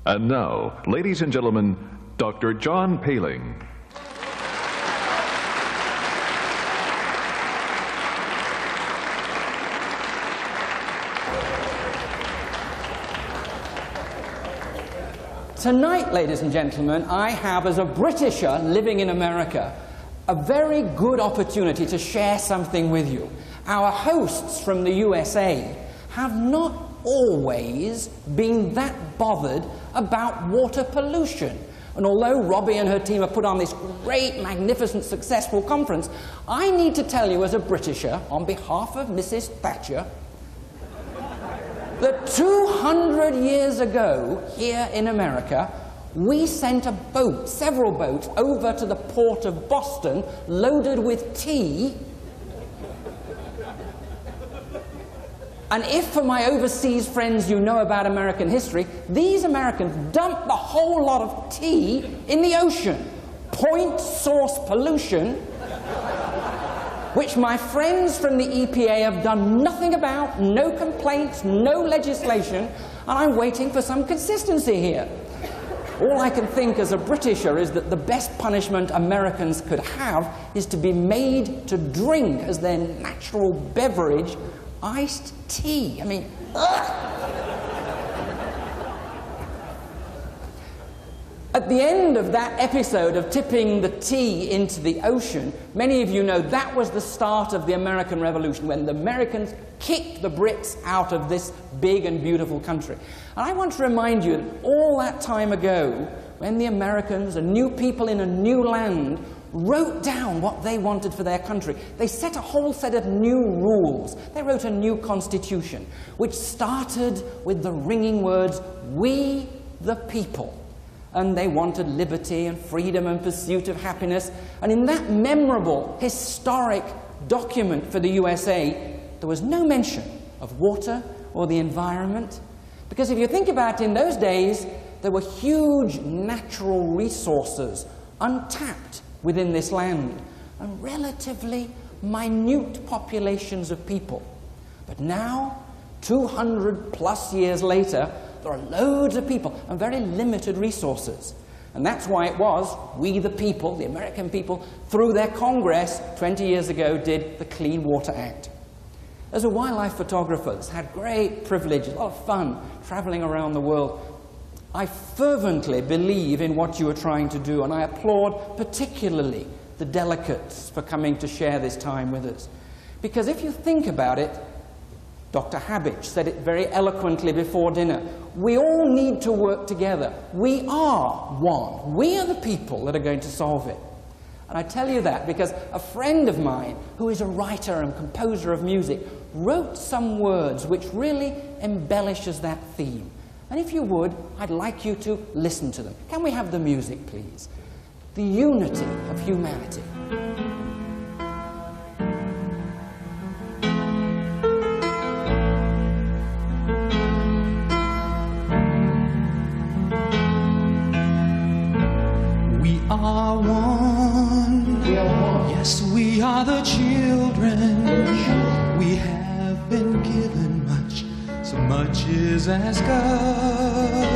And now, ladies and gentlemen, Dr. John Paling. Tonight, ladies and gentlemen, I have, as a Britisher living in America, a very good opportunity to share something with you. Our hosts from the USA have not always been that bothered about water pollution. And although Robbie and her team have put on this great, magnificent, successful conference, I need to tell you as a Britisher, on behalf of Mrs. Thatcher, that 200 years ago, here in America, we sent a boat, several boats, over to the port of Boston, loaded with tea. And if, for my overseas friends, you know about American history, these Americans dumped the whole lot of tea in the ocean. Point source pollution, which my friends from the EPA have done nothing about, no complaints, no legislation, and I'm waiting for some consistency here. All I can think as a Britisher is that the best punishment Americans could have is to be made to drink as their natural beverage iced tea. I mean, ugh! At the end of that episode of tipping the tea into the ocean, many of you know that was the start of the American Revolution, when the Americans kicked the Brits out of this big and beautiful country. And I want to remind you that all that time ago, when the Americans, a new people in a new land, wrote down what they wanted for their country, they set a whole set of new rules. They wrote a new constitution, which started with the ringing words, "We the people." And they wanted liberty and freedom and pursuit of happiness. And in that memorable, historic document for the USA, there was no mention of water or the environment. Because if you think about it, in those days, there were huge natural resources untapped within this land, and relatively minute populations of people. But now, 200 plus years later, there are loads of people and very limited resources. And that's why it was we the people, the American people, through their Congress 20 years ago, did the Clean Water Act. As a wildlife photographer that's had great privilege, a lot of fun traveling around the world, I fervently believe in what you are trying to do, and I applaud particularly the delegates for coming to share this time with us. Because if you think about it, Dr. Habich said it very eloquently before dinner, we all need to work together. We are one. We are the people that are going to solve it. And I tell you that because a friend of mine, who is a writer and composer of music, wrote some words which really embellishes that theme. And if you would, I'd like you to listen to them. Can we have the music, please? The unity of humanity. We are one. Yes, we are the children. We have been given much. So much is asked of.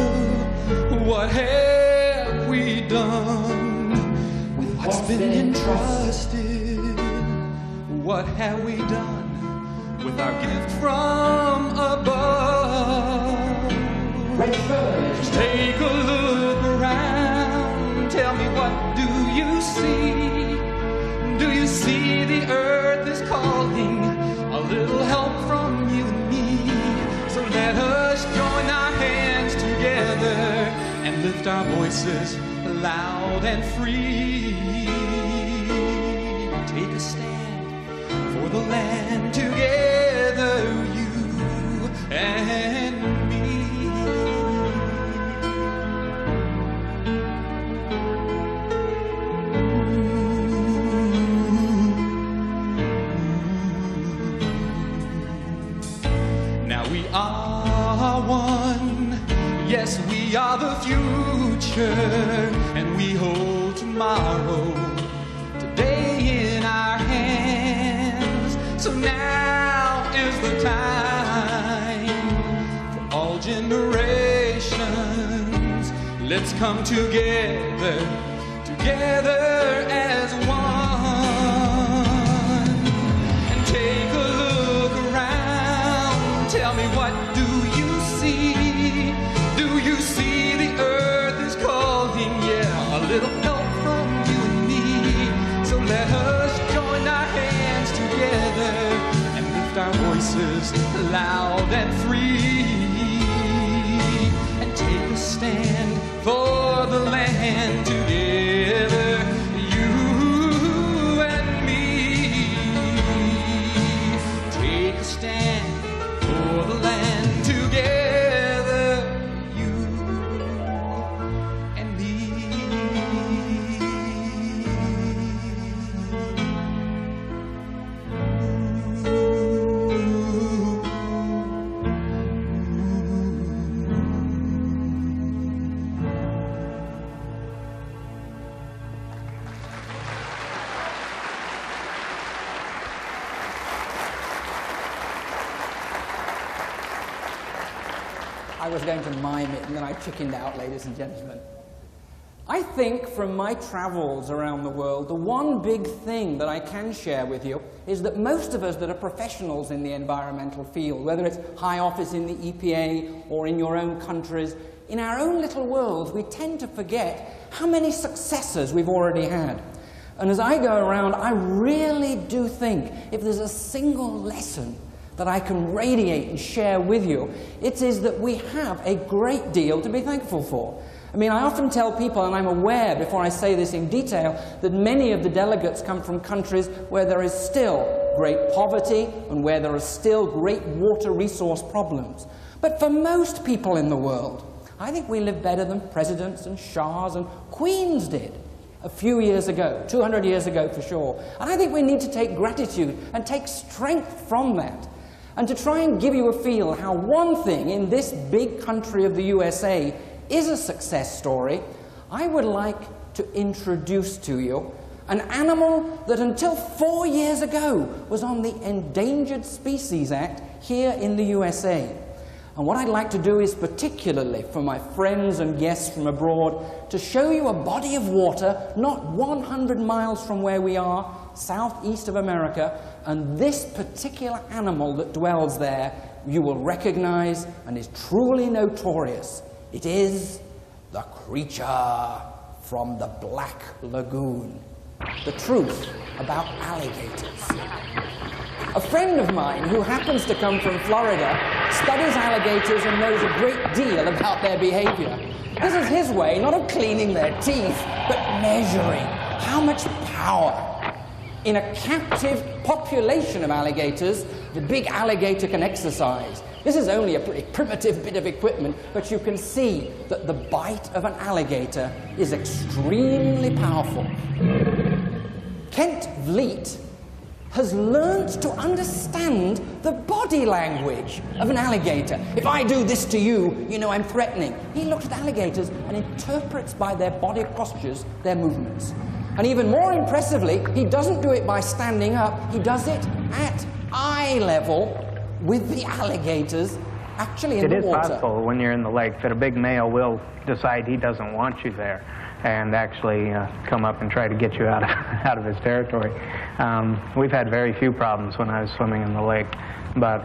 What have we done with what's been entrusted? What have we done with our gift from above? Just take a look around. Tell me, what do you see? Do you see the earth is calling a little help from you and me? So let us join our hands together and lift our voices loud and free. Take a stand for the land together, you and me. Now we are one. Yes, we are the future, and we hold tomorrow, today in our hands. So now is the time for all generations let's come together, together as one. And take a look around, tell me, what do you see? Do you see the earth is calling? Yeah, a little help from you and me. So let us join our hands together and lift our voices loud and free, and take a stand for the land together, you and me. Take a stand for the land together, you and me. I was going to mime it, and then I chickened out, ladies and gentlemen. I think from my travels around the world, the one big thing that I can share with you is that most of us that are professionals in the environmental field, whether it's high office in the EPA or in your own countries, in our own little worlds, we tend to forget how many successes we've already had. And as I go around, I really do think if there's a single lesson that I can radiate and share with you, it is that we have a great deal to be thankful for. I mean, I often tell people, and I'm aware before I say this in detail, that many of the delegates come from countries where there is still great poverty and where there are still great water resource problems. But for most people in the world, I think we live better than presidents and shahs and queens did a few years ago, 200 years ago for sure. And I think we need to take gratitude and take strength from that. And to try and give you a feel how one thing in this big country of the USA is a success story, I would like to introduce to you an animal that until 4 years ago was on the Endangered Species Act here in the USA. And what I'd like to do is, particularly for my friends and guests from abroad, to show you a body of water not 100 miles from where we are, southeast of America, and this particular animal that dwells there you will recognize and is truly notorious. It is the creature from the Black Lagoon. The truth about alligators. A friend of mine who happens to come from Florida studies alligators and knows a great deal about their behavior. This is his way, not of cleaning their teeth, but measuring how much power. In a captive population of alligators, the big alligator can exercise. This is only a pretty primitive bit of equipment, but you can see that the bite of an alligator is extremely powerful. Kent Vliet has learned to understand the body language of an alligator. If I do this to you, you know I'm threatening. He looks at alligators and interprets by their body postures their movements. And even more impressively, he doesn't do it by standing up, he does it at eye level with the alligators actually in the water. It is possible when you're in the lake that a big male will decide he doesn't want you there and actually come up and try to get you out of his territory. We've had very few problems when I was swimming in the lake, but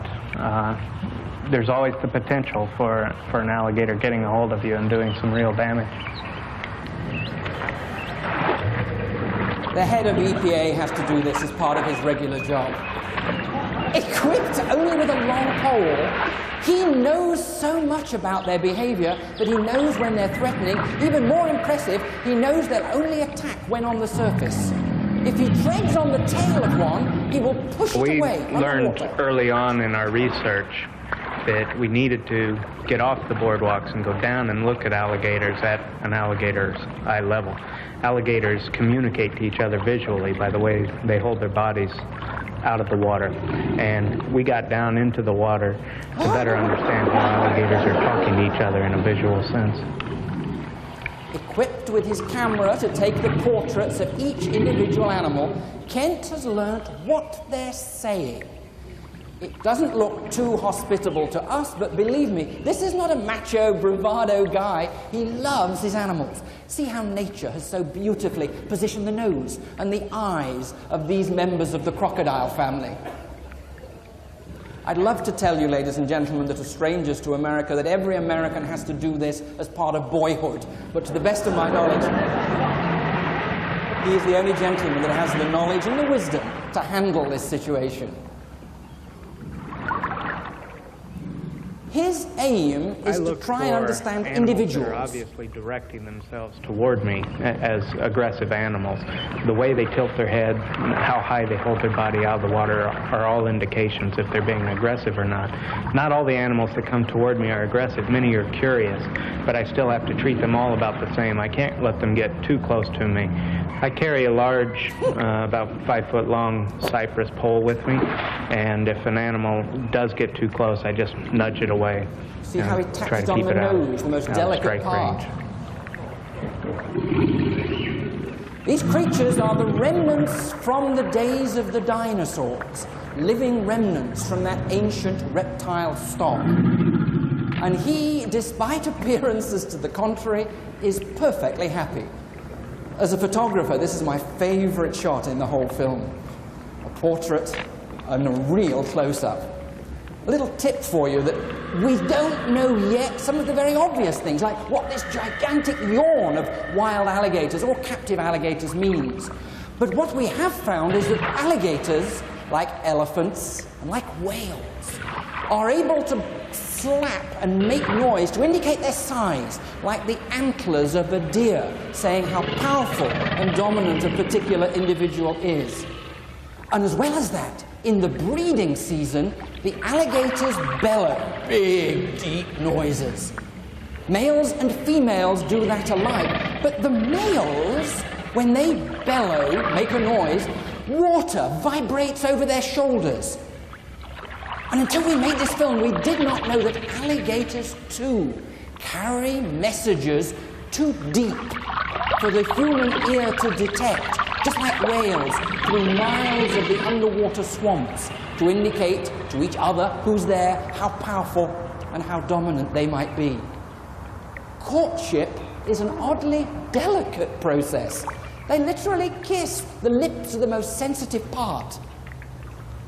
there's always the potential for an alligator getting a hold of you and doing some real damage. The head of EPA has to do this as part of his regular job. Equipped only with a long pole, he knows so much about their behavior that he knows when they're threatening. Even more impressive, he knows they'll only attack when on the surface. If he treads on the tail of one, he will push it away. We learned early on in our research that we needed to get off the boardwalks and go down and look at alligators at an alligator's eye level. Alligators communicate to each other visually by the way they hold their bodies out of the water. And we got down into the water to better understand how alligators are talking to each other in a visual sense. Equipped with his camera to take the portraits of each individual animal, Kent has learnt what they're saying. It doesn't look too hospitable to us, but believe me, this is not a macho, bravado guy. He loves his animals. See how nature has so beautifully positioned the nose and the eyes of these members of the crocodile family. I'd love to tell you, ladies and gentlemen, that are strangers to America, that every American has to do this as part of boyhood. But to the best of my knowledge, he is the only gentleman that has the knowledge and the wisdom to handle this situation. His aim is to try and understand individuals. That are obviously directing themselves toward me as aggressive animals. The way they tilt their head, how high they hold their body out of the water are all indications if they're being aggressive or not. Not all the animals that come toward me are aggressive. Many are curious, but I still have to treat them all about the same. I can't let them get too close to me. I carry a large, about 5-foot-long cypress pole with me, and if an animal does get too close, I just nudge it away. See how he taps it on the nose, the most delicate part. These creatures are the remnants from the days of the dinosaurs, living remnants from that ancient reptile stock. And he, despite appearances to the contrary, is perfectly happy. As a photographer, this is my favorite shot in the whole film. A portrait and a real close-up. A little tip for you that we don't know yet some of the very obvious things, like what this gigantic yawn of wild alligators or captive alligators means. But what we have found is that alligators, like elephants and like whales, are able to slap and make noise to indicate their size, like the antlers of a deer, saying how powerful and dominant a particular individual is. And as well as that, in the breeding season, the alligators bellow big, deep noises. Males and females do that alike, but the males, when they bellow, make a noise, water vibrates over their shoulders. And until we made this film, we did not know that alligators, too, carry messages too deep for the human ear to detect, just like whales, through miles of the underwater swamps, to indicate to each other who's there, how powerful, and how dominant they might be. Courtship is an oddly delicate process. They literally kiss. The lips are the most sensitive part.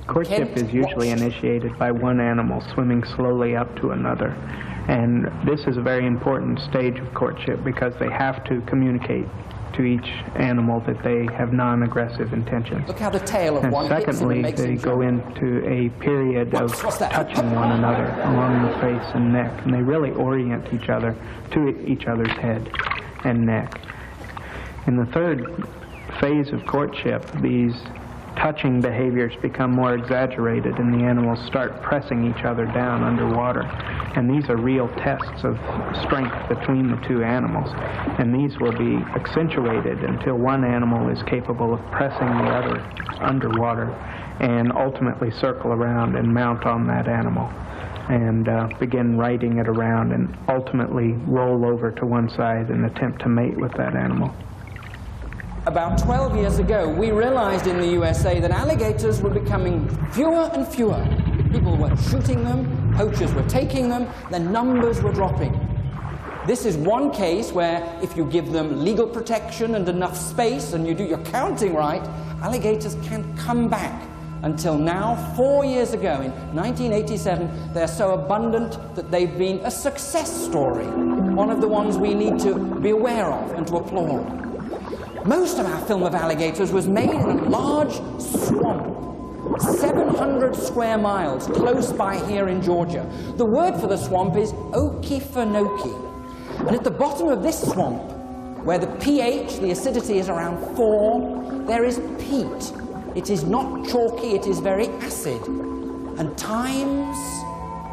Courtship is usually initiated by one animal swimming slowly up to another. And this is a very important stage of courtship because they have to communicate to each animal that they have non-aggressive intentions. Look how the tail of one hits him and makes him jump. Secondly, they go into a period of touching one another along the face and neck, and they really orient each other to each other's head and neck. In the third phase of courtship, these touching behaviors become more exaggerated and the animals start pressing each other down underwater. And these are real tests of strength between the two animals. And these will be accentuated until one animal is capable of pressing the other underwater and ultimately circle around and mount on that animal and begin riding it around and ultimately roll over to one side and attempt to mate with that animal. About 12 years ago, we realized in the USA that alligators were becoming fewer and fewer. People were shooting them, poachers were taking them, their numbers were dropping. This is one case where if you give them legal protection and enough space and you do your counting right, alligators can come back. Until now, 4 years ago, in 1987, they're so abundant that they've been a success story, one of the ones we need to be aware of and to applaud. Most of our film of alligators was made in a large swamp, 700 square miles, close by here in Georgia. The word for the swamp is Okefenokee. And at the bottom of this swamp, where the pH, the acidity, is around 4, there is peat. It is not chalky, it is very acid. And times,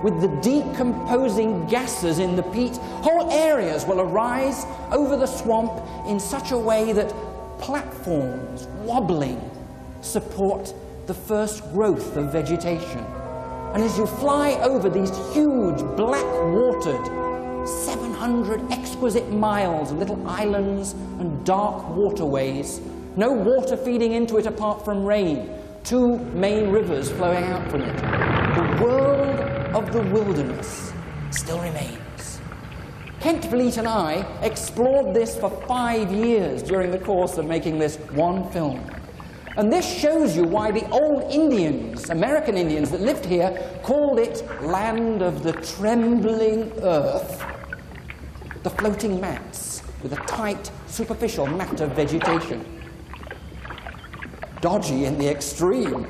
with the decomposing gases in the peat, whole areas will arise over the swamp in such a way that platforms, wobbling, support the first growth of vegetation. And as you fly over these huge, black-watered, 700 exquisite miles of little islands and dark waterways, no water feeding into it apart from rain, 2 main rivers flowing out from it. world of the wilderness still remains. Kent Vliet and I explored this for 5 years during the course of making this one film. And this shows you why the old Indians, American Indians that lived here, called it land of the trembling earth. The floating mats with a tight, superficial mat of vegetation. Dodgy in the extreme.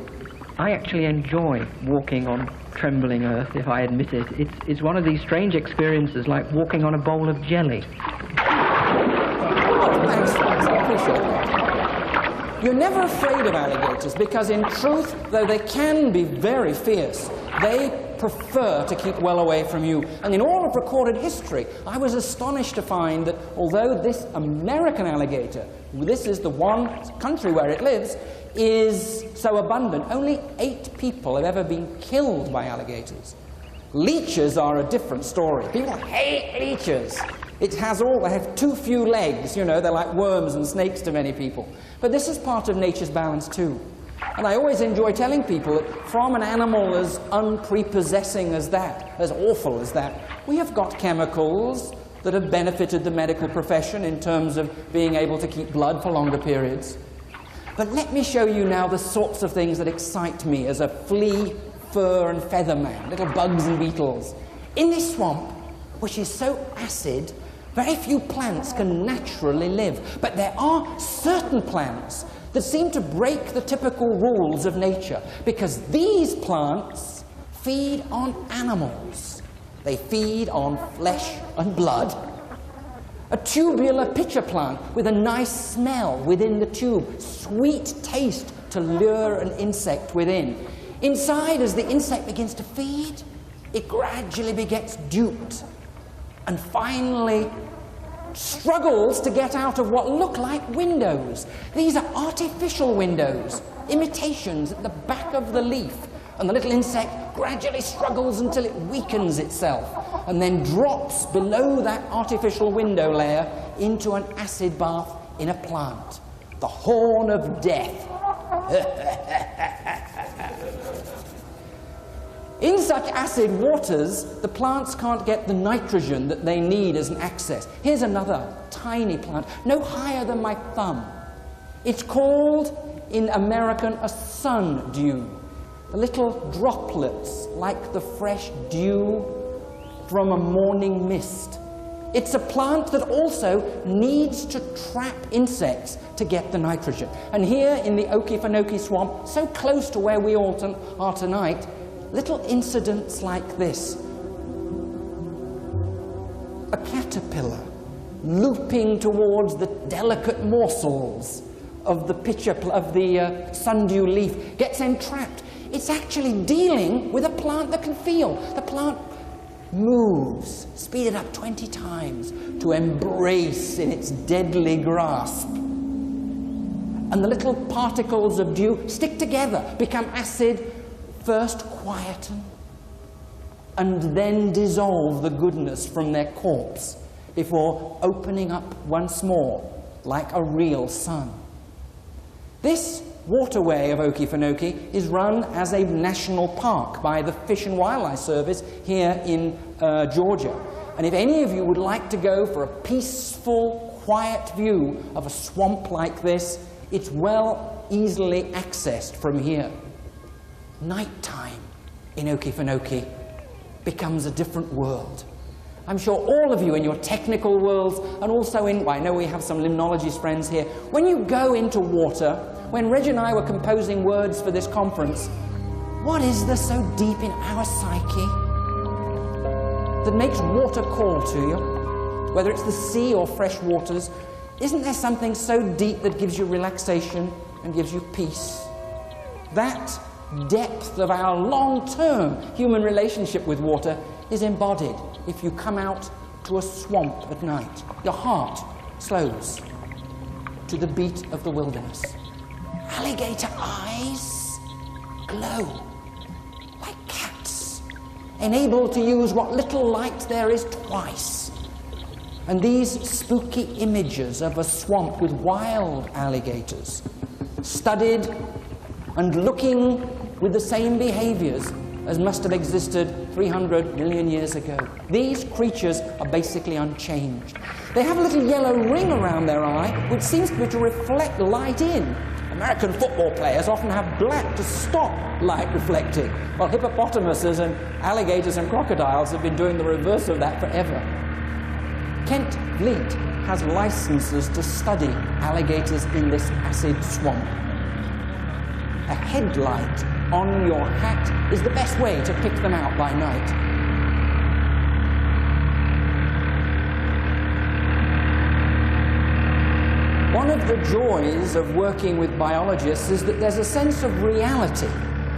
I actually enjoy walking on trembling earth, if I admit it. It's one of these strange experiences like walking on a bowl of jelly. Thanks, I appreciate that. You're never afraid of alligators because, in truth, though they can be very fierce, they prefer to keep well away from you. And in all of recorded history, I was astonished to find that although this American alligator, this is the one country where it lives, is so abundant, only 8 people have ever been killed by alligators. Leeches are a different story. People hate leeches. They have too few legs, you know, they're like worms and snakes to many people. But this is part of nature's balance too. And I always enjoy telling people that from an animal as unprepossessing as that, as awful as that, we have got chemicals that have benefited the medical profession in terms of being able to keep blood for longer periods. But let me show you now the sorts of things that excite me as a flea, fur and feather man, little bugs and beetles. In this swamp, which is so acid, very few plants can naturally live. But there are certain plants that seem to break the typical rules of nature, because these plants feed on animals. They feed on flesh and blood. A tubular pitcher plant with a nice smell within the tube, sweet taste to lure an insect within. Inside, as the insect begins to feed, it gradually begets duped and finally struggles to get out of what look like windows. These are artificial windows, imitations at the back of the leaf, and the little insect gradually struggles until it weakens itself and then drops below that artificial window layer into an acid bath in a plant. The horn of death. In such acid waters, the plants can't get the nitrogen that they need as an access. Here's another tiny plant, no higher than my thumb. It's called, in American, a sundew. The little droplets, like the fresh dew from a morning mist. It's a plant that also needs to trap insects to get the nitrogen. And here in the Okefenokee swamp, so close to where we all are tonight, little incidents like this. A caterpillar looping towards the delicate morsels of the sundew leaf gets entrapped. It's actually dealing with a plant that can feel. The plant moves, speeded up 20 times to embrace in its deadly grasp. And the little particles of dew stick together, become acid, first quieten, and then dissolve the goodness from their corpse before opening up once more like a real sun. This waterway of Okefenokee is run as a national park by the Fish and Wildlife Service here in Georgia. And if any of you would like to go for a peaceful, quiet view of a swamp like this, it's easily accessed from here. Nighttime in Okefenokee becomes a different world. I'm sure all of you in your technical worlds, and also I know we have some limnologist friends here, when you go into water, when Reg and I were composing words for this conference, what is there so deep in our psyche that makes water call to you? Whether it's the sea or fresh waters, isn't there something so deep that gives you relaxation and gives you peace? That depth of our long-term human relationship with water is embodied if you come out to a swamp at night. Your heart slows to the beat of the wilderness. Alligator eyes glow like cats, enabled to use what little light there is twice. And these spooky images of a swamp with wild alligators, studied and looking with the same behaviors as must have existed 300 million years ago. These creatures are basically unchanged. They have a little yellow ring around their eye, which seems to be to reflect light in. American football players often have black to stop light reflecting, while hippopotamuses and alligators and crocodiles have been doing the reverse of that forever. Kent Vliet has licenses to study alligators in this acid swamp. A headlight on your hat is the best way to pick them out by night. One of the joys of working with biologists is that there's a sense of reality.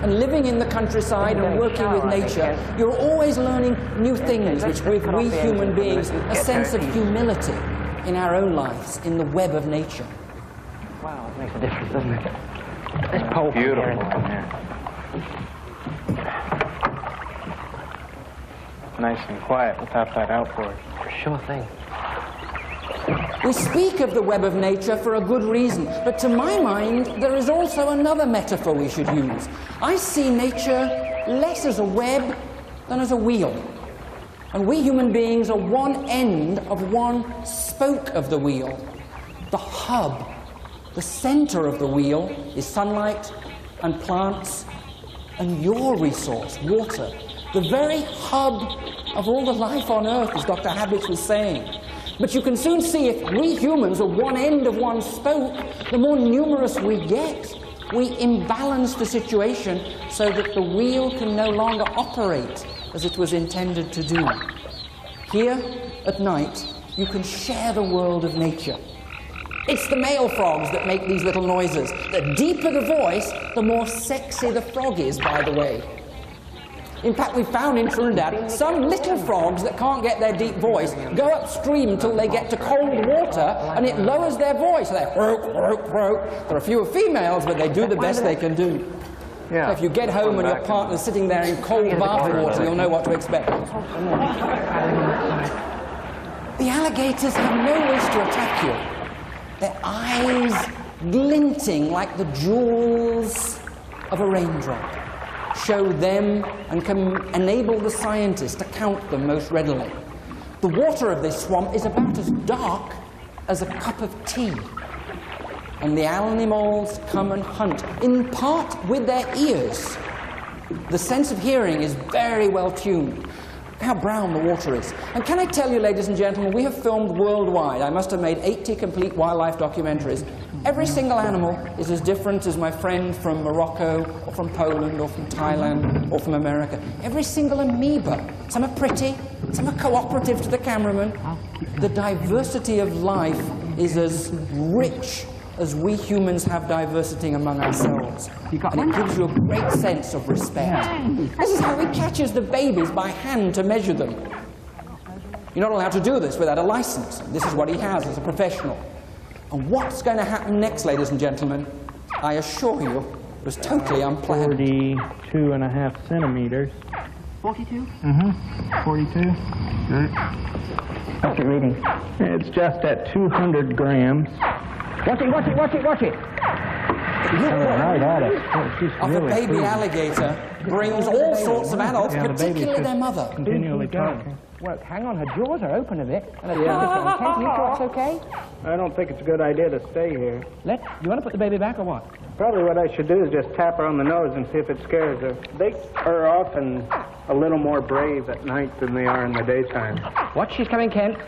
And living in the countryside and working with nature, you're always learning new things which give we human beings a sense of humility in our own lives, in the web of nature. Wow, it makes a difference, doesn't it? This pole beautiful. Nice and quiet without that outboard. Sure thing. We speak of the web of nature for a good reason, but to my mind, there is also another metaphor we should use. I see nature less as a web than as a wheel. And we human beings are one end of one spoke of the wheel. The hub, the center of the wheel, is sunlight and plants and your resource, water. The very hub of all the life on Earth, as Dr. Habich was saying. But you can soon see if we humans are one end of one spoke, the more numerous we get, we imbalance the situation so that the wheel can no longer operate as it was intended to do. Here, at night, you can share the world of nature. It's the male frogs that make these little noises. The deeper the voice, the more sexy the frog is, by the way. In fact, we found in Trinidad some little frogs that can't get their deep voice go upstream until they get to cold water and it lowers their voice. They're croak, croak, croak. There are fewer females, but they do the best they can do. Yeah. So if you get home and your partner's sitting there in cold bath water, you'll know what to expect. The alligators have no wish to attack you. Their eyes glinting like the jewels of a raindrop show them and can enable the scientists to count them most readily. The water of this swamp is about as dark as a cup of tea. And the animals come and hunt, in part with their ears. The sense of hearing is very well tuned. Look how brown the water is. And can I tell you, ladies and gentlemen, we have filmed worldwide. I must have made 80 complete wildlife documentaries. Every single animal is as different as my friend from Morocco, or from Poland, or from Thailand, or from America. Every single amoeba. Some are pretty, some are cooperative to the cameraman. The diversity of life is as rich as we humans have diversity among ourselves. And it gives you a great sense of respect. This is how he catches the babies by hand to measure them. You're not allowed to do this without a license. This is what he has as a professional. And what's going to happen next, ladies and gentlemen, I assure you, was totally unplanned. 42.5 centimeters. 42? Mm-hmm. 42. Good. What's it reading? It's just at 200 grams. Watch it, watch it, watch it, watch it! Right at it. A baby alligator brings all sorts of adults, particularly their mother. Continually talking. Well, hang on, her jaws are open a bit. And Kent, you sure it's okay? I don't think it's a good idea to stay here. You want to put the baby back or what? Probably what I should do is just tap her on the nose and see if it scares her. They are often a little more brave at night than they are in the daytime. Watch, she's coming, Kent.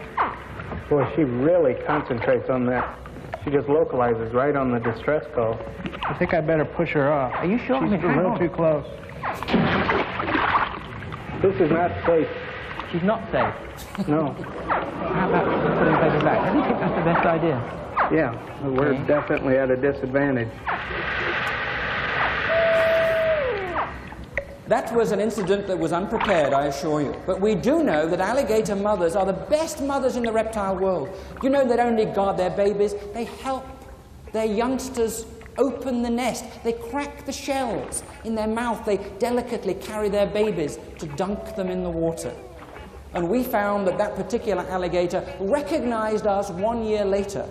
Boy, she really concentrates on that. She just localizes right on the distress call. I think I better push her off. Are you sure? She's a little too close. This is not safe. She's not safe? No. How about putting the baby back? I don't think that's the best idea. Yeah, we're definitely at a disadvantage. That was an incident that was unprepared, I assure you. But we do know that alligator mothers are the best mothers in the reptile world. You know, they don't only guard their babies, they help their youngsters open the nest. They crack the shells in their mouth. They delicately carry their babies to dunk them in the water. And we found that that particular alligator recognized us 1 year later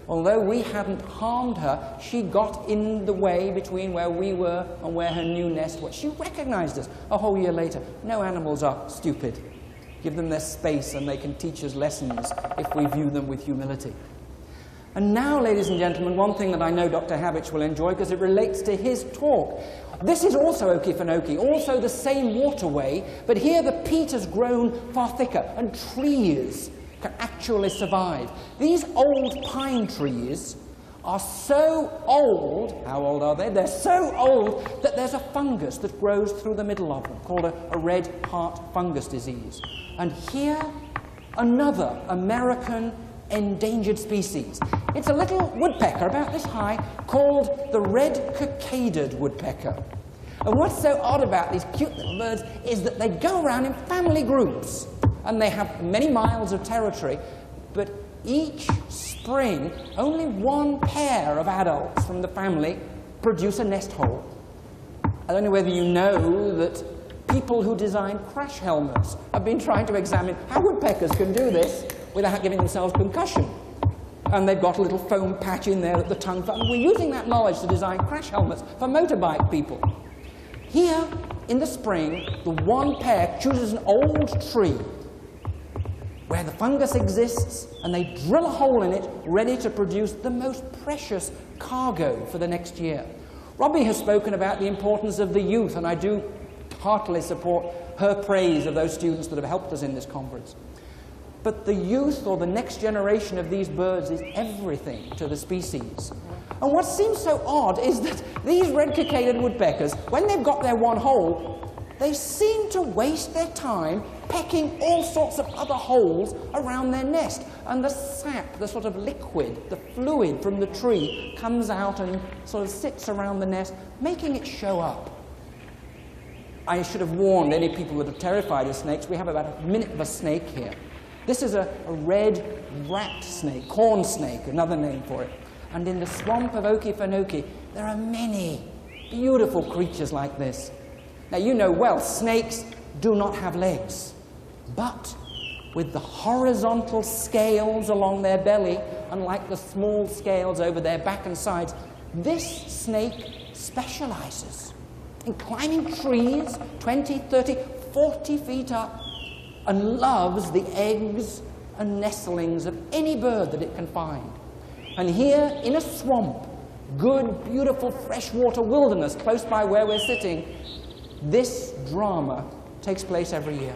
Although we hadn't harmed her, she got in the way between where we were and where her new nest was. She recognized us a whole year later. No animals are stupid. Give them their space and they can teach us lessons if we view them with humility. And now, ladies and gentlemen, one thing that I know Dr. Habich will enjoy because it relates to his talk. This is also Okefenokee, also the same waterway, but here the peat has grown far thicker and trees can actually survive. These old pine trees are so old, how old are they? They're so old that there's a fungus that grows through the middle of them called a red heart fungus disease. And here, another American endangered species. It's a little woodpecker about this high called the red-cockaded woodpecker. And what's so odd about these cute little birds is that they go around in family groups and they have many miles of territory, but each spring only one pair of adults from the family produce a nest hole. I don't know whether you know that people who design crash helmets have been trying to examine how woodpeckers can do this without giving themselves concussion. And they've got a little foam patch in there at the tongue. And we're using that knowledge to design crash helmets for motorbike people. Here, in the spring, the one pair chooses an old tree where the fungus exists, and they drill a hole in it, ready to produce the most precious cargo for the next year. Robbie has spoken about the importance of the youth, and I do heartily support her praise of those students that have helped us in this conference. But the youth, or the next generation of these birds, is everything to the species. And what seems so odd is that these red-cockaded woodpeckers, when they've got their one hole, they seem to waste their time pecking all sorts of other holes around their nest. And the sap, the sort of liquid, the fluid from the tree, comes out and sort of sits around the nest, making it show up. I should have warned any people that are terrified of snakes. We have about a minute of a snake here. This is a red rat snake, corn snake, another name for it. And in the swamp of Okefenokee, there are many beautiful creatures like this. Now, you know well, snakes do not have legs, but with the horizontal scales along their belly, unlike the small scales over their back and sides, this snake specializes in climbing trees 20, 30, 40 feet up, and loves the eggs and nestlings of any bird that it can find. And here, in a swamp, good, beautiful freshwater wilderness close by where we're sitting, this drama takes place every year.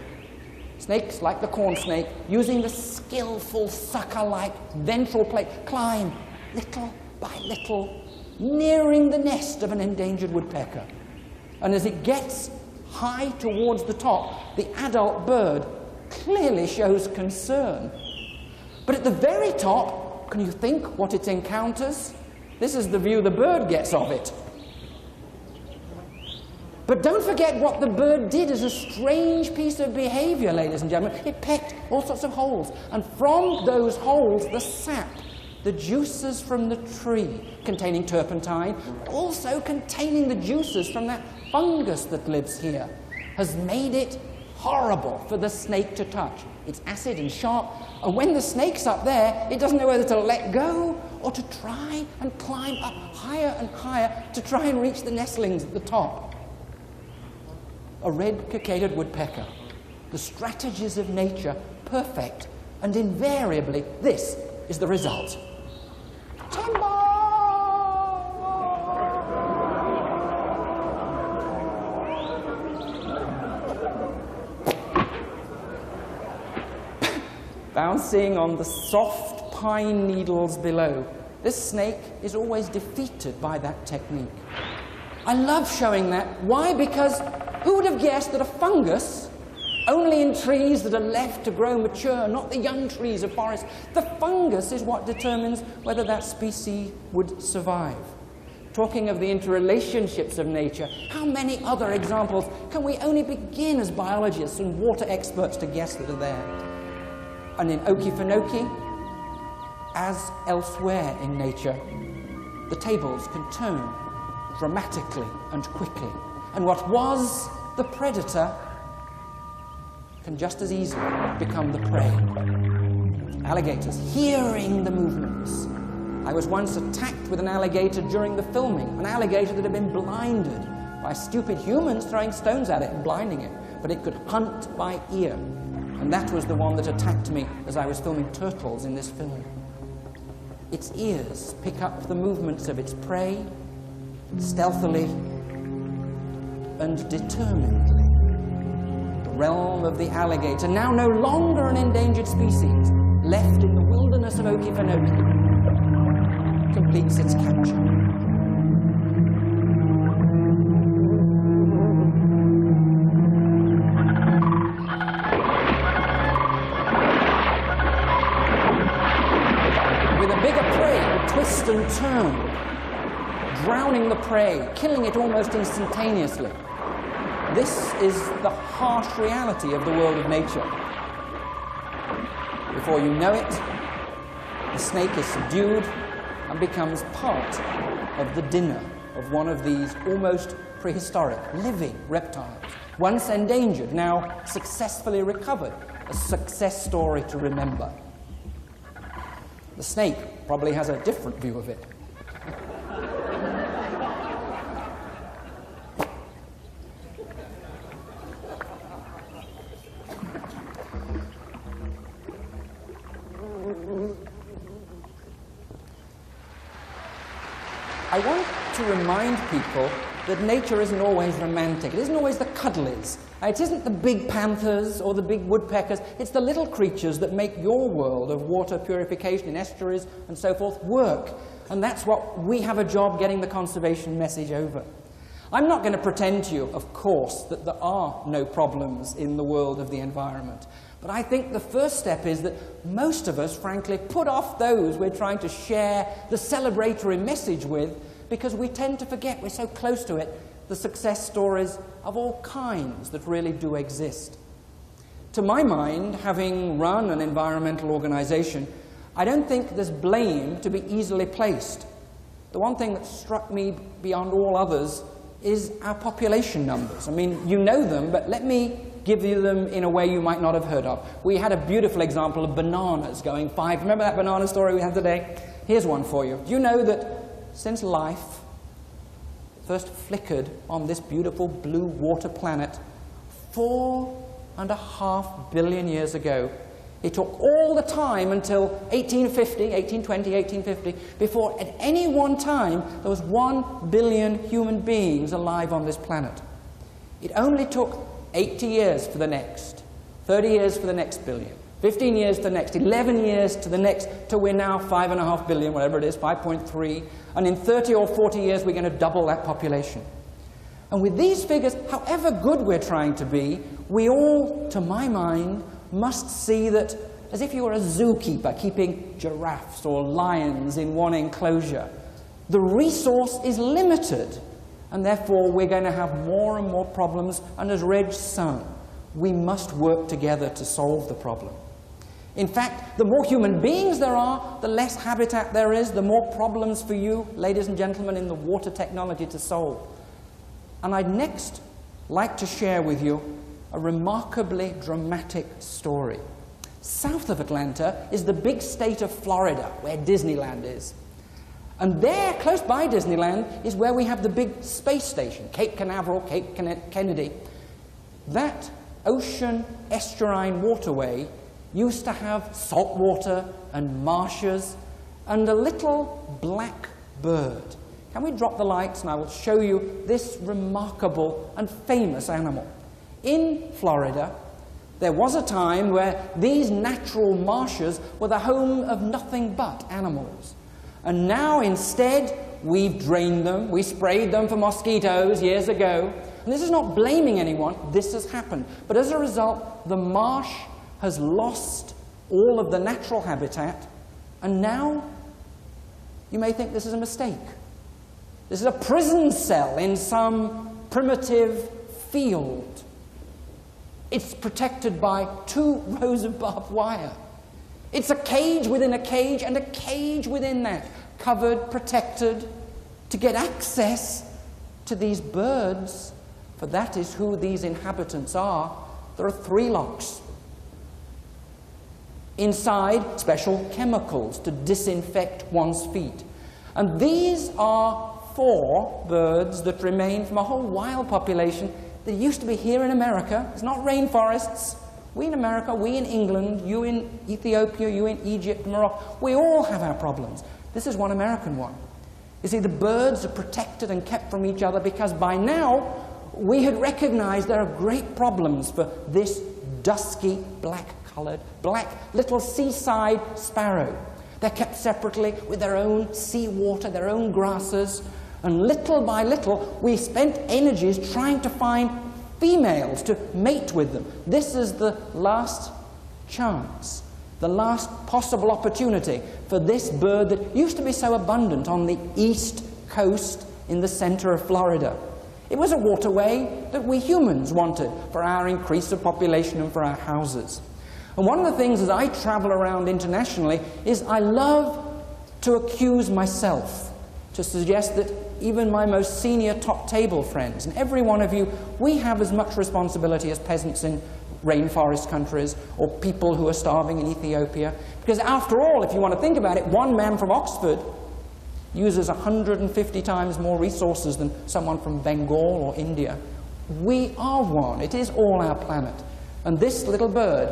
Snakes, like the corn snake, using the skillful sucker-like ventral plate, climb little by little, nearing the nest of an endangered woodpecker. And as it gets high towards the top, the adult bird clearly shows concern. But at the very top, can you think what it encounters? This is the view the bird gets of it. But don't forget what the bird did as a strange piece of behavior, ladies and gentlemen. It pecked all sorts of holes. And from those holes, the sap, the juices from the tree containing turpentine, also containing the juices from that fungus that lives here, has made it horrible for the snake to touch. It's acid and sharp, and when the snake's up there, it doesn't know whether to let go or to try and climb up higher and higher to try and reach the nestlings at the top. A red-cockaded woodpecker. The strategies of nature, perfect, and invariably this is the result. Timber! Bouncing on the soft pine needles below. This snake is always defeated by that technique. I love showing that. Why? Because who would have guessed that a fungus, only in trees that are left to grow mature, not the young trees of forests, the fungus is what determines whether that species would survive. Talking of the interrelationships of nature, how many other examples can we only begin as biologists and water experts to guess that are there? And in Okefenokee, as elsewhere in nature, the tables can turn dramatically and quickly. And what was the predator can just as easily become the prey. Alligators, hearing the movements I was once attacked with an alligator during the filming, an alligator that had been blinded by stupid humans throwing stones at it and blinding it, but it could hunt by ear. And that was the one that attacked me as I was filming turtles in this film. Its ears pick up the movements of its prey, stealthily and determinedly. The realm of the alligator, now no longer an endangered species, left in the wilderness of Okefenokee, completes its capture. With a bigger prey, it will twist and turn, drowning the prey, killing it almost instantaneously. This is the harsh reality of the world of nature. Before you know it, the snake is subdued and becomes part of the dinner of one of these almost prehistoric living reptiles. Once endangered, now successfully recovered, a success story to remember. The snake probably has a different view of it. I want to remind people that nature isn't always romantic. It isn't always the cuddlies. It isn't the big panthers or the big woodpeckers. It's the little creatures that make your world of water purification in estuaries and so forth work. And that's what we have a job getting the conservation message over. I'm not going to pretend to you, of course, that there are no problems in the world of the environment. But I think the first step is that most of us, frankly, put off those we're trying to share the celebratory message with because we tend to forget, we're so close to it, the success stories of all kinds that really do exist. To my mind, having run an environmental organization, I don't think there's blame to be easily placed. The one thing that struck me beyond all others is our population numbers. I mean, you know them, but let me give you them in a way you might not have heard of. We had a beautiful example of bananas going 5. Remember that banana story we had today? Here's one for you. Do you know that since life first flickered on this beautiful blue water planet 4.5 billion years ago, it took all the time until 1850 before at any one time there was 1 billion human beings alive on this planet. It only took 80 years for the next, 30 years for the next billion, 15 years to the next, 11 years to the next, till we're now 5.5 billion, whatever it is, 5.3, and in 30 or 40 years we're going to double that population. And with these figures, however good we're trying to be, we all, to my mind, must see that as if you were a zookeeper keeping giraffes or lions in one enclosure, the resource is limited. And therefore, we're going to have more and more problems. And as Reg's son, we must work together to solve the problem. In fact, the more human beings there are, the less habitat there is, the more problems for you, ladies and gentlemen, in the water technology to solve. And I'd next like to share with you a remarkably dramatic story. South of Atlanta is the big state of Florida, where Disneyland is. And there, close by Disneyland, is where we have the big space station, Cape Canaveral, Cape Kennedy. That ocean estuarine waterway used to have salt water and marshes and a little black bird. Can we drop the lights and I will show you this remarkable and famous animal. In Florida, there was a time where these natural marshes were the home of nothing but animals. And now, instead, we've drained them, we sprayed them for mosquitoes years ago. And this is not blaming anyone, this has happened. But as a result, the marsh has lost all of the natural habitat, and now you may think this is a mistake. This is a prison cell in some primitive field. It's protected by 2 rows of barbed wire. It's a cage within a cage and a cage within that, covered, protected, to get access to these birds, for that is who these inhabitants are. There are 3 locks. Inside, special chemicals to disinfect one's feet. And these are 4 birds that remain from a whole wild population that used to be here in America. It's not rainforests. We in America, we in England, you in Ethiopia, you in Egypt, Morocco, we all have our problems. This is one American one. You see, the birds are protected and kept from each other because by now we had recognized there are great problems for this dusky, black-colored, black little seaside sparrow. They're kept separately with their own seawater, their own grasses, and little by little we spent energies trying to find females to mate with them. This is the last chance, the last possible opportunity for this bird that used to be so abundant on the east coast in the center of Florida. It was a waterway that we humans wanted for our increase of population and for our houses. And one of the things as I travel around internationally is I love to accuse myself, to suggest that even my most senior top table friends, and every one of you, we have as much responsibility as peasants in rainforest countries or people who are starving in Ethiopia. Because after all, if you want to think about it, one man from Oxford uses 150 times more resources than someone from Bengal or India. We are one. It is all our planet. And this little bird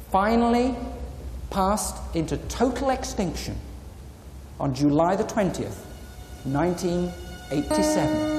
finally passed into total extinction on July the 20th, 1987.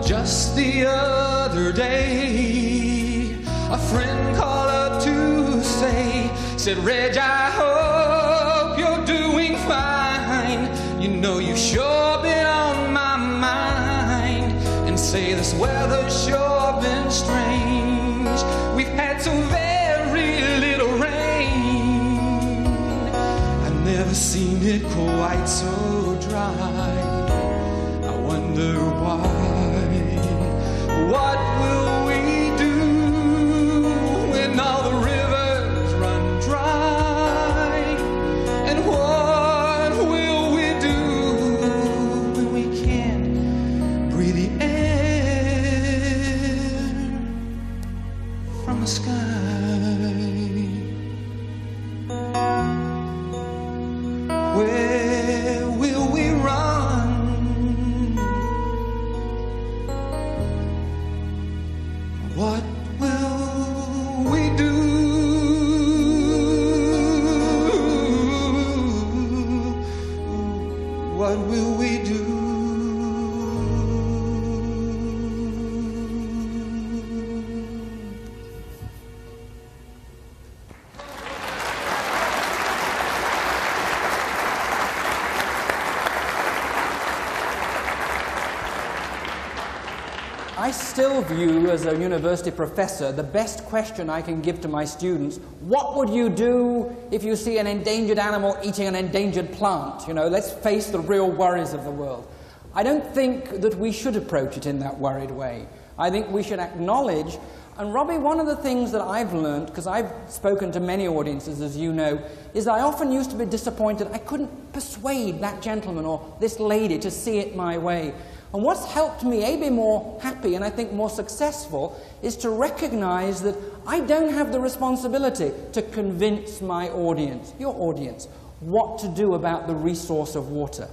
Just the other day, a friend called up to say, said, Reg, I hope you're doing fine. You know you sure been on my mind. And say this weather's sure been strange. We've had some very little rain. I've never seen it quite so dry. I wonder why. What will we do when all the rivers run dry? And what will we do when we can't breathe the air from the sky? Where will we run? What will we do? What will we do? I still view, as a university professor, the best question I can give to my students, what would you do if you see an endangered animal eating an endangered plant? You know, let's face the real worries of the world. I don't think that we should approach it in that worried way. I think we should acknowledge, and Robbie, one of the things that I've learned, because I've spoken to many audiences, as you know, is I often used to be disappointed I couldn't persuade that gentleman or this lady to see it my way. And what's helped me, be more happy and I think more successful, is to recognize that I don't have the responsibility to convince my audience, your audience, what to do about the resource of water.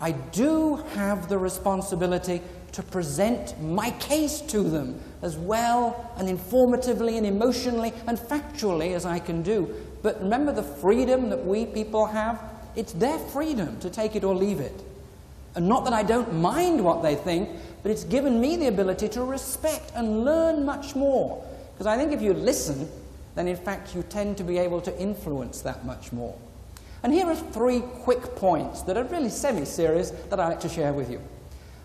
I do have the responsibility to present my case to them as well and informatively and emotionally and factually as I can do. But remember the freedom that we people have? It's their freedom to take it or leave it. And not that I don't mind what they think, but it's given me the ability to respect and learn much more. Because I think if you listen, then in fact you tend to be able to influence that much more. And here are 3 quick points that are really semi-serious that I'd like to share with you.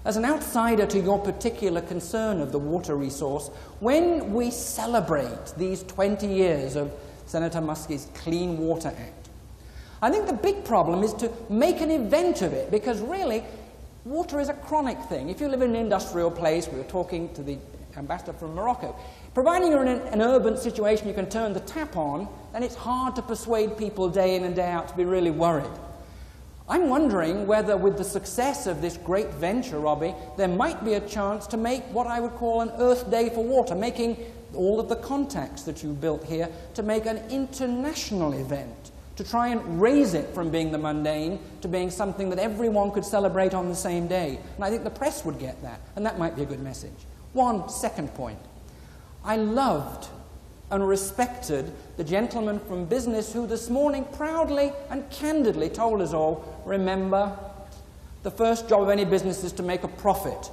As an outsider to your particular concern of the water resource, when we celebrate these 20 years of Senator Muskie's Clean Water Act, I think the big problem is to make an event of it, because really, water is a chronic thing. If you live in an industrial place, we were talking to the ambassador from Morocco, providing you're in an urban situation you can turn the tap on, then it's hard to persuade people day in and day out to be really worried. I'm wondering whether with the success of this great venture, Robbie, there might be a chance to make what I would call an Earth Day for water, making all of the contacts that you built here to make an international event, to try and raise it from being the mundane to being something that everyone could celebrate on the same day. And I think the press would get that, and that might be a good message. One second point. I loved and respected the gentleman from business who this morning proudly and candidly told us all, remember, the first job of any business is to make a profit.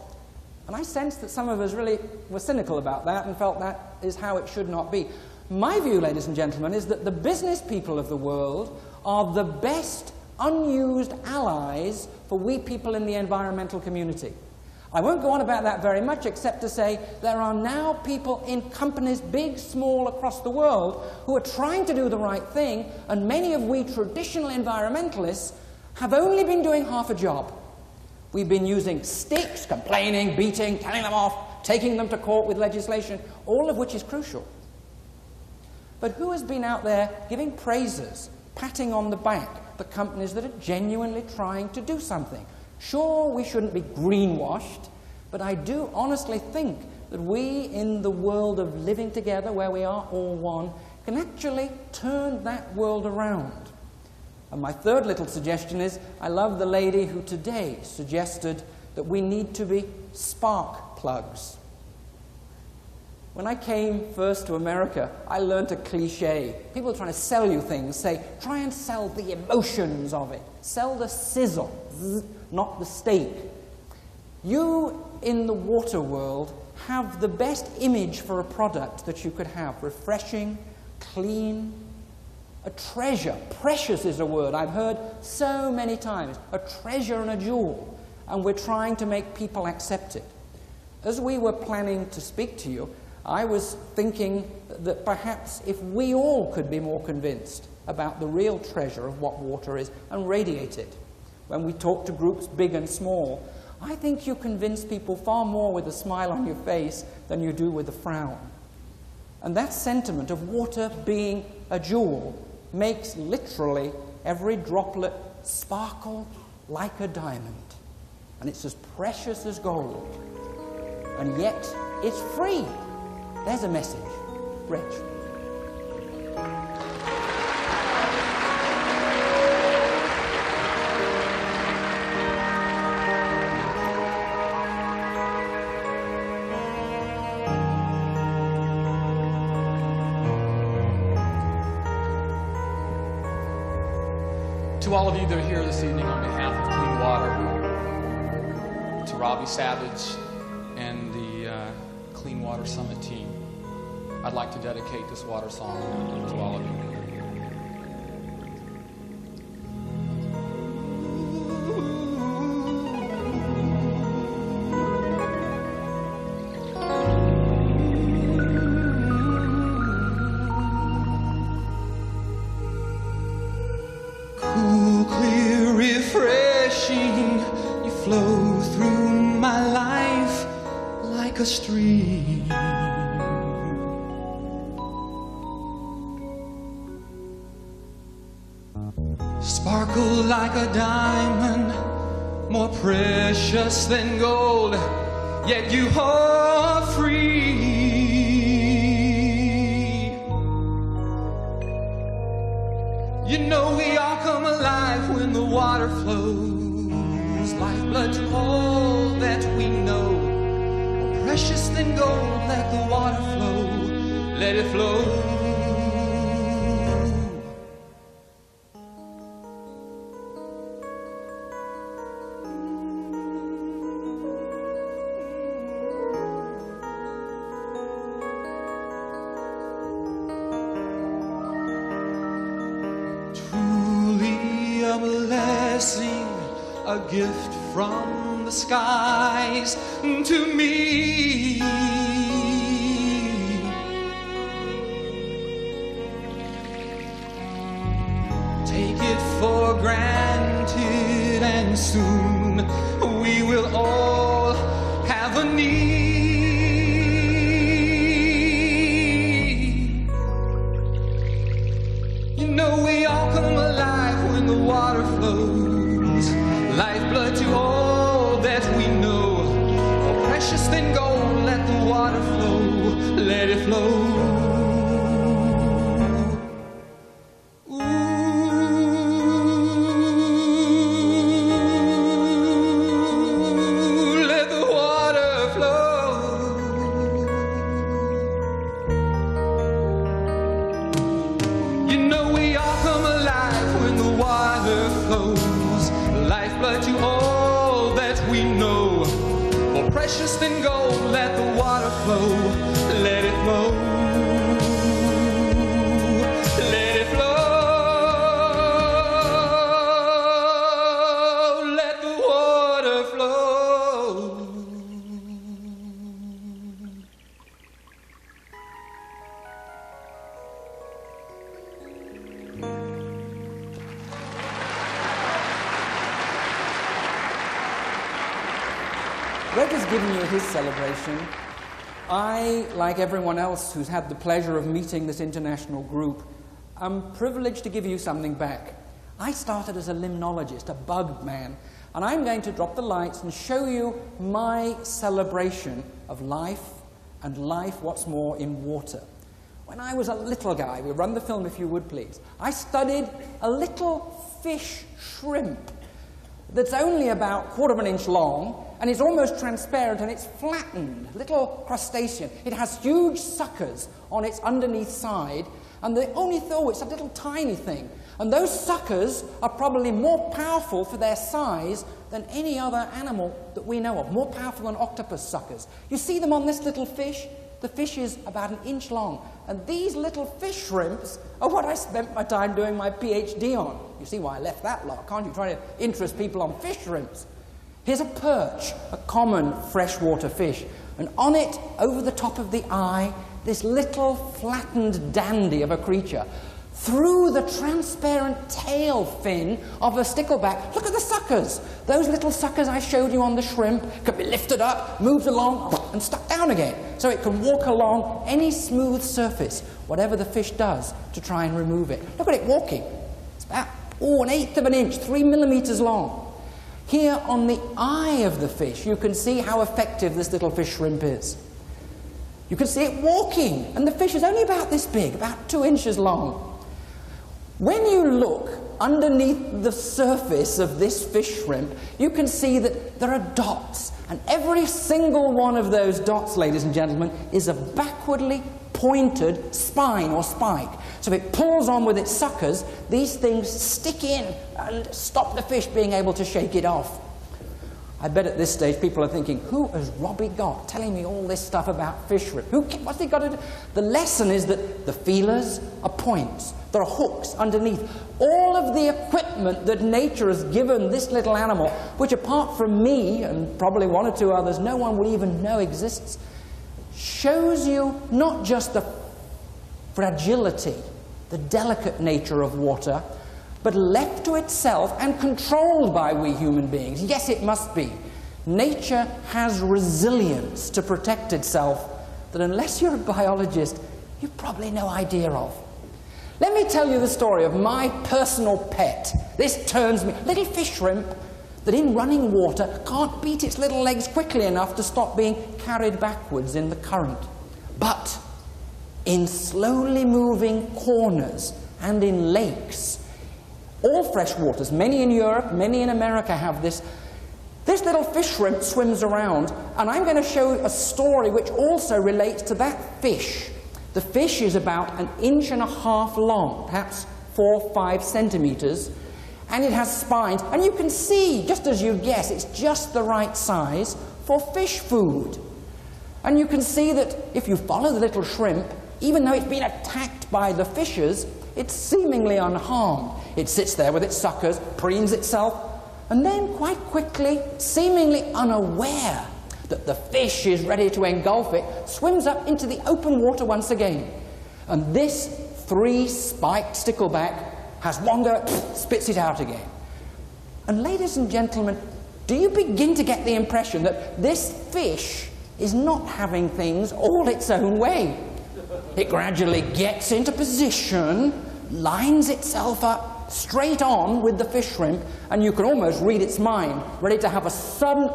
And I sensed that some of us really were cynical about that and felt that is how it should not be. My view, ladies and gentlemen, is that the business people of the world are the best unused allies for we people in the environmental community. I won't go on about that very much, except to say there are now people in companies, big, small, across the world, who are trying to do the right thing, and many of we traditional environmentalists have only been doing half a job. We've been using sticks, complaining, beating, telling them off, taking them to court with legislation, all of which is crucial. But who has been out there giving praises, patting on the back the companies that are genuinely trying to do something? Sure, we shouldn't be greenwashed, but I do honestly think that we, in the world of living together, where we are all one, can actually turn that world around. And my third little suggestion is, I love the lady who today suggested that we need to be spark plugs. When I came first to America, I learned a cliche. People are trying to sell you things, say, try and sell the emotions of it. Sell the sizzle, not the steak. You, in the water world, have the best image for a product that you could have. Refreshing, clean, a treasure. Precious is a word I've heard so many times. A treasure and a jewel. And we're trying to make people accept it. As we were planning to speak to you, I was thinking that perhaps if we all could be more convinced about the real treasure of what water is and radiate it, when we talk to groups big and small, I think you convince people far more with a smile on your face than you do with a frown. And that sentiment of water being a jewel makes literally every droplet sparkle like a diamond. And it's as precious as gold. And yet, it's free. There's a message. Rich. To all of you that are here this evening on behalf of Clean Water, to Robbie Savage and the Clean Water Summit team, I'd like to dedicate this water song to all of you. Cool, clear, refreshing, you flow like a stream. Sparkle like a diamond, more precious than gold, yet you are free. You know we all come alive when the water flows, lifeblood to all that we know, more precious than gold. Let the water flow, let it flow. A gift from the skies to me. Take it for granted, and soon we will all have a need. You know we all come alive when the water flows. Lifeblood to all that we know, more precious than gold. Let the water flow, let it flow. Ooh, let the water flow. You know we all come alive when the water flows. Lifeblood to all that we know, more precious than gold. Let the water flow, let it flow, let it flow, let the water flow. Greg has given you his celebration. I, like everyone else who's had the pleasure of meeting this international group, am privileged to give you something back. I started as a limnologist, a bug man, and I'm going to drop the lights and show you my celebration of life, and life, what's more, in water. When I was a little guy, we'll run the film if you would please, I studied a little fish shrimp that's only about a quarter of an inch long, and it's almost transparent, and it's flattened, little crustacean. It has huge suckers on its underneath side, and the only thing, it's a little tiny thing. And those suckers are probably more powerful for their size than any other animal that we know of, more powerful than octopus suckers. You see them on this little fish? The fish is about an inch long. And these little fish shrimps are what I spent my time doing my PhD on. You see why I left that lot, can't you? Trying to interest people on fish shrimps. Here's a perch, a common freshwater fish. And on it, over the top of the eye, this little flattened dandy of a creature. Through the transparent tail fin of a stickleback, look at the suckers. Those little suckers I showed you on the shrimp can be lifted up, moved along, and stuck down again. So it can walk along any smooth surface, whatever the fish does to try and remove it. Look at it walking. It's about, an eighth of an inch, 3 millimeters long. Here on the eye of the fish, you can see how effective this little fish shrimp is. You can see it walking, and the fish is only about this big, about 2 inches long. When you look underneath the surface of this fish shrimp, you can see that there are dots, and every single one of those dots, ladies and gentlemen, is a backwardly pointed spine or spike. So if it pulls on with its suckers, these things stick in and stop the fish being able to shake it off. I bet at this stage people are thinking, who has Robbie got telling me all this stuff about fish shrimp? What's he got to do? The lesson is that the feelers are points. There are hooks underneath. All of the equipment that nature has given this little animal, which apart from me and probably one or two others, no one will even know exists, shows you not just the fragility, the delicate nature of water, but left to itself and controlled by we human beings. Yes, it must be. nature has resilience to protect itself that unless you're a biologist, you've probably no idea of. Let me tell you the story of my personal pet. This turns me, little fish shrimp that in running water can't beat its little legs quickly enough to stop being carried backwards in the current. But in slowly moving corners and in lakes, all fresh waters, many in Europe, many in America have this. This little fish shrimp swims around, and I'm going to show a story which also relates to that fish. The fish is about 1.5 inches long, perhaps 4 or 5 centimeters, and it has spines. And you can see, just as you guess, it's just the right size for fish food. And you can see that if you follow the little shrimp, even though it's been attacked by the fishes, it's seemingly unharmed. It sits there with its suckers, preens itself, and then quite quickly, seemingly unaware that the fish is ready to engulf it, swims up into the open water once again. And this 3-spiked stickleback has one go, spits it out again. And ladies and gentlemen, do you begin to get the impression that this fish is not having things all its own way? It gradually gets into position, lines itself up straight on with the fish shrimp, and you can almost read its mind, ready to have a sudden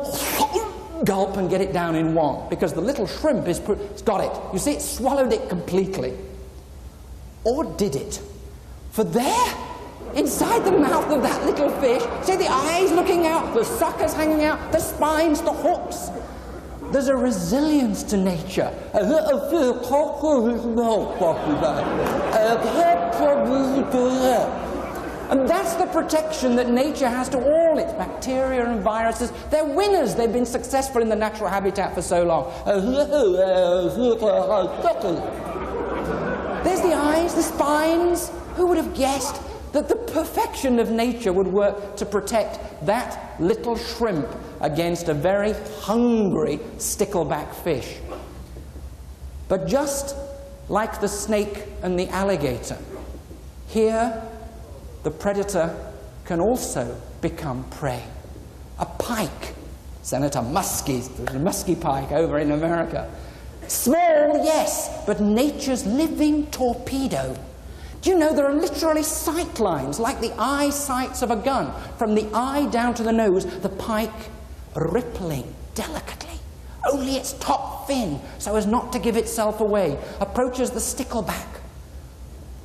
gulp and get it down in one, because the little shrimp it's got it. You see, it swallowed it completely. Or did it? For there, inside the mouth of that little fish, see the eyes looking out, the suckers hanging out, the spines, the hooks. There's a resilience to nature. And that's the protection that nature has to all its bacteria and viruses. They're winners. They've been successful in the natural habitat for so long. There's the eyes, the spines. Who would have guessed that the perfection of nature would work to protect that little shrimp against a very hungry stickleback fish? But just like the snake and the alligator, here the predator can also become prey. A pike, Senator Muskie's, there's a muskie pike over in America. Small, yes, but nature's living torpedo. Do you know there are literally sight lines, like the eye sights of a gun, from the eye down to the nose, the pike rippling delicately. Only its top fin, so as not to give itself away, approaches the stickleback.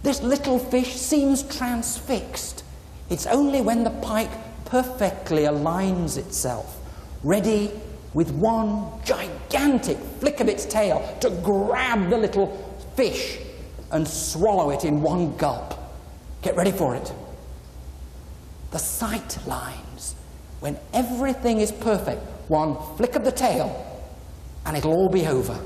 This little fish seems transfixed. It's only when the pike perfectly aligns itself, ready with one gigantic flick of its tail to grab the little fish and swallow it in one gulp. Get ready for it. The sight lines, when everything is perfect, one flick of the tail, and it'll all be over.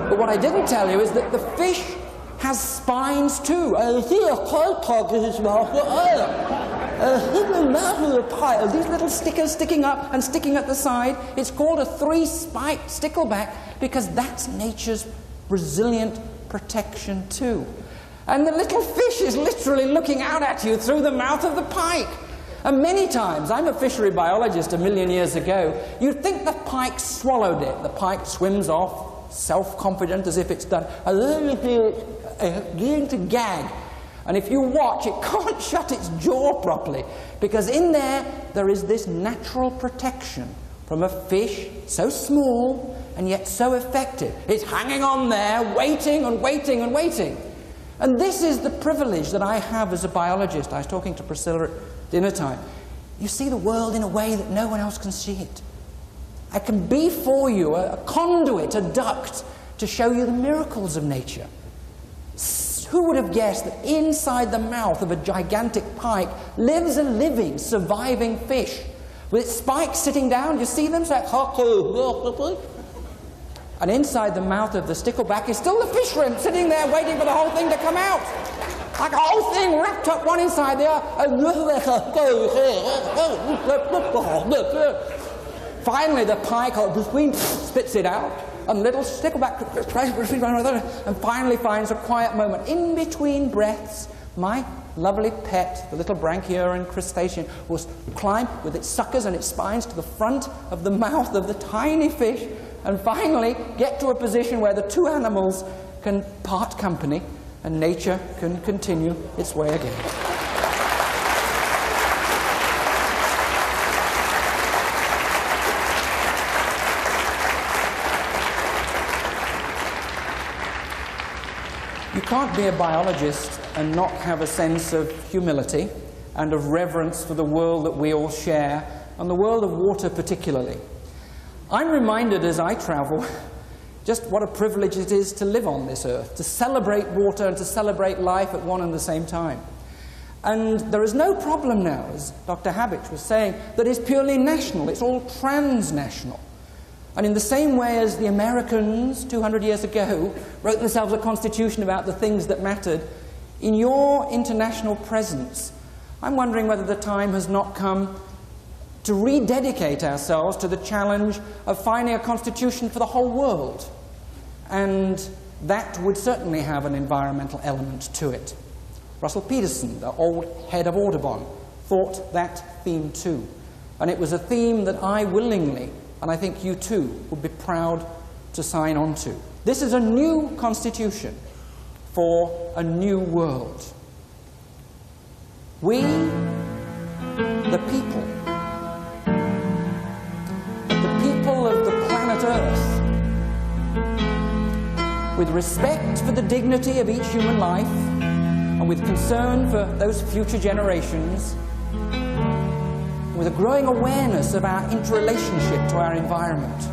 But what I didn't tell you is that the fish has spines too. These little stickers sticking up and sticking at the side. It's called a 3-spiked stickleback because that's nature's resilient protection too. And the little fish is literally looking out at you through the mouth of the pike. And many times, I'm a fishery biologist 1 million years ago, you'd think the pike swallowed it. The pike swims off, self-confident as if it's done, beginning to gag. And if you watch, it can't shut its jaw properly, because in there is this natural protection from a fish so small and yet so effective. It's hanging on there, waiting and waiting and waiting. And this is the privilege that I have as a biologist. I was talking to Priscilla at dinner time. You see the world in a way that no one else can see it. I can be for you a conduit, a duct, to show you the miracles of nature. Who would have guessed that inside the mouth of a gigantic pike lives a living, surviving fish with its spikes sitting down? You see them? And inside the mouth of the stickleback is still the fish shrimp sitting there waiting for the whole thing to come out. Like a whole thing wrapped up one inside the other. Finally, the pike spits it out, and little stickleback tries between one another, and finally finds a quiet moment in between breaths My lovely pet, the little branchiorine crustacean, will climb with its suckers and its spines to the front of the mouth of the tiny fish and finally get to a position where the two animals can part company and nature can continue its way again. You can't be a biologist and not have a sense of humility and of reverence for the world that we all share, and the world of water particularly. I'm reminded as I travel just what a privilege it is to live on this earth, to celebrate water and to celebrate life at one and the same time. And there is no problem now, as Dr. Habich was saying, that is purely national. It's all transnational. And in the same way as the Americans 200 years ago wrote themselves a constitution about the things that mattered, in your international presence, I'm wondering whether the time has not come to rededicate ourselves to the challenge of finding a constitution for the whole world. And that would certainly have an environmental element to it. Russell Peterson, the old head of Audubon, thought that theme too. And it was a theme that I willingly, and I think you too, would be proud to sign on to. This is a new constitution for a new world. We, the people of the planet Earth, with respect for the dignity of each human life and with concern for those future generations, with a growing awareness of our interrelationship to our environment,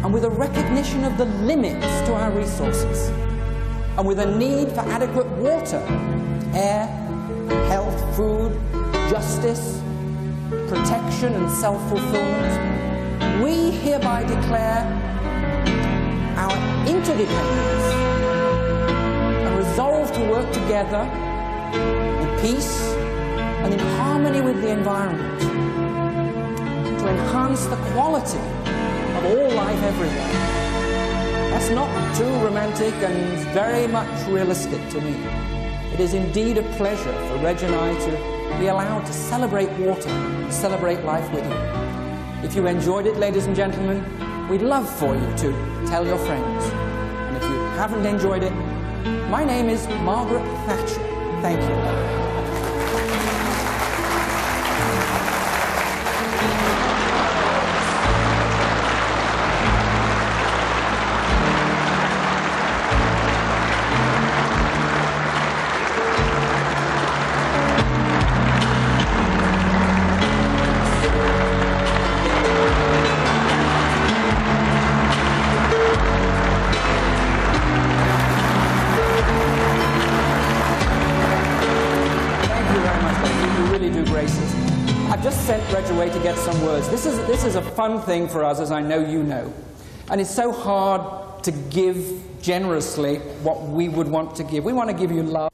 and with a recognition of the limits to our resources, and with a need for adequate water, air, health, food, justice, protection and self-fulfillment, we hereby declare our interdependence and resolve to work together in peace and in harmony with the environment to enhance the quality of all life everywhere. That's not too romantic and very much realistic to me. It is indeed a pleasure for Reg and I to be allowed to celebrate water, celebrate life with you. If you enjoyed it, ladies and gentlemen, we'd love for you to tell your friends. And if you haven't enjoyed it, my name is Margaret Thatcher. Thank you. I've just sent Reg away to get some words. This is a fun thing for us, as I know you know. And it's so hard to give generously what we would want to give. We want to give you love.